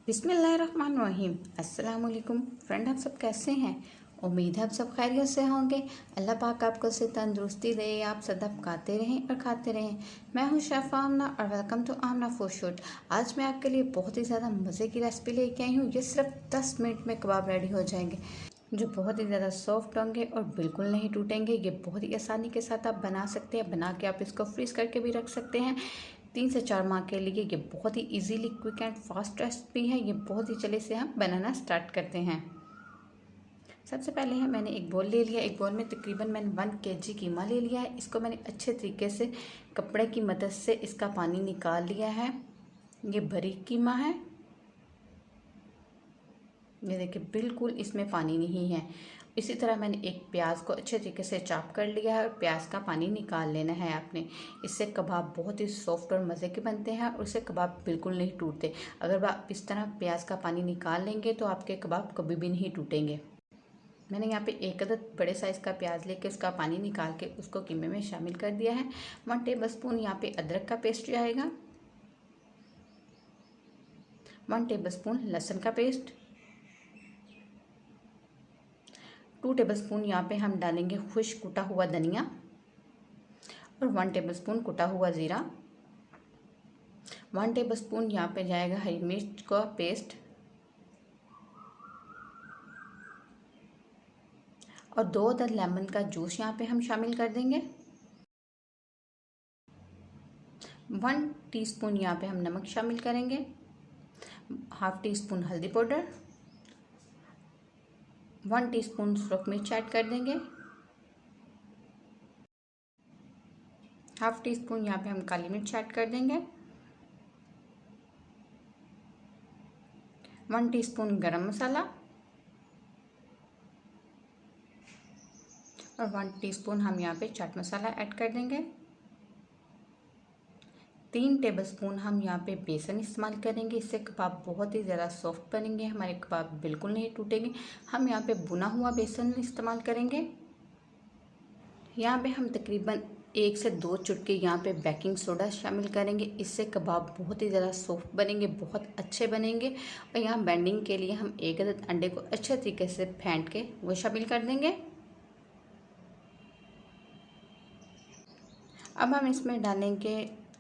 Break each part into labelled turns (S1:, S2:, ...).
S1: बिस्मिल्लाहिर्रहमानिर्रहीम। अस्सलाम वालेकुम फ्रेंड, आप सब कैसे हैं? उम्मीद है आप सब खैरियत से होंगे। अल्लाह पाक आपको से तंदुरुस्ती दे, आप सदा पकाते रहें और खाते रहें। मैं हूं शेफ़ आमना और welcome to Amna food shoot. आज मैं आपके लिए बहुत ही ज़्यादा मज़े की रेसिपी लेके आई हूँ। ये सिर्फ 10 मिनट में कबाब रेडी हो जाएंगे, जो बहुत ही ज़्यादा सॉफ्ट होंगे और बिल्कुल नहीं टूटेंगे। ये बहुत ही आसानी के साथ आप बना सकते हैं। बना के आप इसको फ्रीज़ करके भी रख सकते हैं 3 से 4 माह के लिए। ये बहुत ही easily quick and fast recipe है। ये बहुत ही चले से हम बनाना स्टार्ट करते हैं। सबसे पहले है मैंने एक बोल ले लिया। एक बोल में तकरीबन मैंने 1 kg कीमा ले लिया है। इसको मैंने अच्छे तरीके से कपड़े की मदद से इसका पानी निकाल लिया है। ये बारीक कीमा है, ये देखिए बिल्कुल इसमें पानी नहीं है। इसी तरह मैंने एक प्याज को अच्छे तरीके से चॉप कर लिया है और प्याज का पानी निकाल लेना है आपने। इससे कबाब बहुत ही सॉफ्ट और मज़े के बनते हैं और उससे कबाब बिल्कुल नहीं टूटते। अगर आप इस तरह प्याज का पानी निकाल लेंगे तो आपके कबाब कभी भी नहीं टूटेंगे। मैंने यहाँ पे एक अदद बड़े साइज़ का प्याज लेके उसका पानी निकाल के उसको कीमे में शामिल कर दिया है। 1 टेबलस्पून यहाँ पे अदरक का पेस्ट जाएगा, 1 टेबलस्पून लहसुन का पेस्ट, 2 टेबलस्पून यहाँ पे हम डालेंगे खुश्क कुटा हुआ धनिया और 1 टेबलस्पून कुटा हुआ ज़ीरा, 1 टेबलस्पून यहाँ पे जाएगा हरी मिर्च का पेस्ट और 2 अदद लेमन का जूस यहाँ पे हम शामिल कर देंगे। 1 टीस्पून यहाँ पे हम नमक शामिल करेंगे, हाफ टी स्पून हल्दी पाउडर, 1 टीस्पून सुरख मिर्च ऐड कर देंगे, हाफ टी स्पून यहाँ पे हम काली मिर्च ऐड कर देंगे, 1 टीस्पून गरम मसाला और 1 टीस्पून हम यहाँ पे चाट मसाला ऐड कर देंगे। 3 टेबलस्पून हम यहाँ पे बेसन इस्तेमाल करेंगे। इससे कबाब बहुत ही ज़्यादा सॉफ्ट बनेंगे, हमारे कबाब बिल्कुल नहीं टूटेंगे। हम यहाँ पे भुना हुआ बेसन इस्तेमाल करेंगे। यहाँ पे हम तकरीबन 1 से 2 चुटकी यहाँ पे बेकिंग सोडा शामिल करेंगे। इससे कबाब बहुत ही ज़्यादा सॉफ्ट बनेंगे, बहुत अच्छे बनेंगे। और यहाँ बाइंडिंग के लिए हम एक अदद अंडे को अच्छे तरीके से फेंट के वो शामिल कर देंगे। अब हम इसमें डालेंगे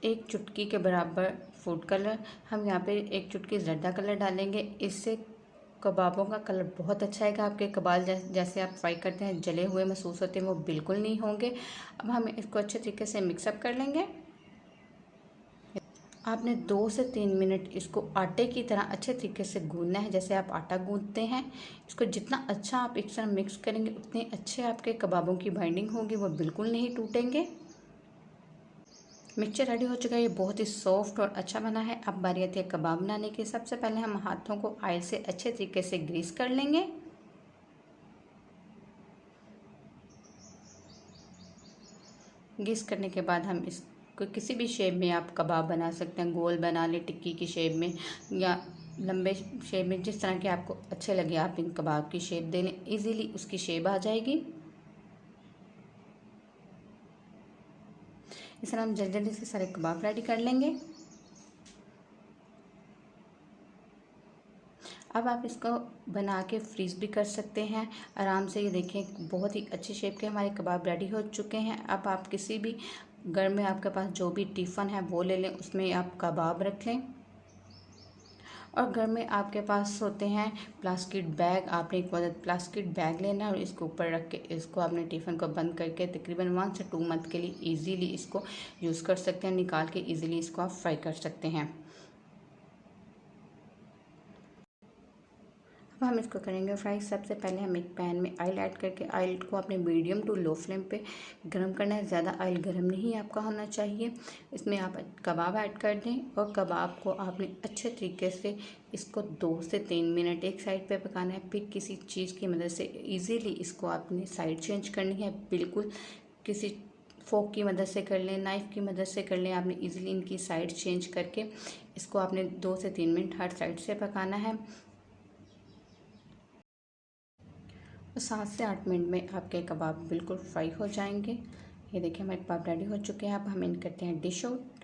S1: 1 चुटकी के बराबर फूड कलर। हम यहाँ पे 1 चुटकी ज़र्दा कलर डालेंगे। इससे कबाबों का कलर बहुत अच्छा आएगा। आपके कबाब जैसे आप फ्राई करते हैं जले हुए महसूस होते हैं, वो बिल्कुल नहीं होंगे। अब हम इसको अच्छे तरीके से मिक्सअप कर लेंगे। आपने 2 से 3 मिनट इसको आटे की तरह अच्छे तरीके से गूंदना है, जैसे आप आटा गूंदते हैं। इसको जितना अच्छा आप एक साथ मिक्स करेंगे उतने अच्छे आपके कबाबों की बाइंडिंग होगी, वो बिल्कुल नहीं टूटेंगे। मिक्सचर रेडी हो चुका है, ये बहुत ही सॉफ्ट और अच्छा बना है। अब बारी आती है कबाब बनाने की। सबसे पहले हम हाथों को ऑयल से अच्छे तरीके से ग्रीस कर लेंगे। ग्रीस करने के बाद हम इसको किसी भी शेप में आप कबाब बना सकते हैं। गोल बना ले टिक्की की शेप में या लंबे शेप में, जिस तरह के आपको अच्छे लगे आप इन कबाब की शेप दे लें, ईज़िली उसकी शेप आ जाएगी। इस तरह हम जल्दी जल्दी से सारे कबाब रेडी कर लेंगे। अब आप इसको बना के फ्रीज़ भी कर सकते हैं आराम से। ये देखें बहुत ही अच्छी शेप के हमारे कबाब रेडी हो चुके हैं। अब आप किसी भी घर में आपके पास जो भी टिफ़न है वो ले लें, उसमें आप कबाब रख लें। और घर में आपके पास होते हैं प्लास्टिक बैग, आपने एक मदद प्लास्टिक बैग लेना है और इसके ऊपर रख के इसको आपने टिफ़िन को बंद करके तकरीबन 1 से 2 मंथ के लिए इजीली इसको यूज़ कर सकते हैं। निकाल के इजीली इसको आप फ्राई कर सकते हैं। अब हम इसको करेंगे फ्राई। सबसे पहले हम एक पैन में ऑयल ऐड करके ऑयल को अपने मीडियम टू लो फ्लेम पे गरम करना है। ज़्यादा ऑयल गरम नहीं आपका होना चाहिए। इसमें आप कबाब ऐड कर दें और कबाब को आपने अच्छे तरीके से इसको 2 से 3 मिनट एक साइड पे पकाना है। फिर किसी चीज़ की मदद से इजीली इसको आपने साइड चेंज करनी है। बिल्कुल किसी फोक की मदद से कर लें, नाइफ़ की मदद से कर लें। आपने इजीली इनकी साइड चेंज करके इसको आपने 2 से 3 मिनट हर साइड से पकाना है। 7 से 8 मिनट में आपके कबाब बिल्कुल फ्राई हो जाएंगे। ये देखिए हमारे कबाब रेडी हो चुके हैं। अब हम इन करते हैं डिश आउट।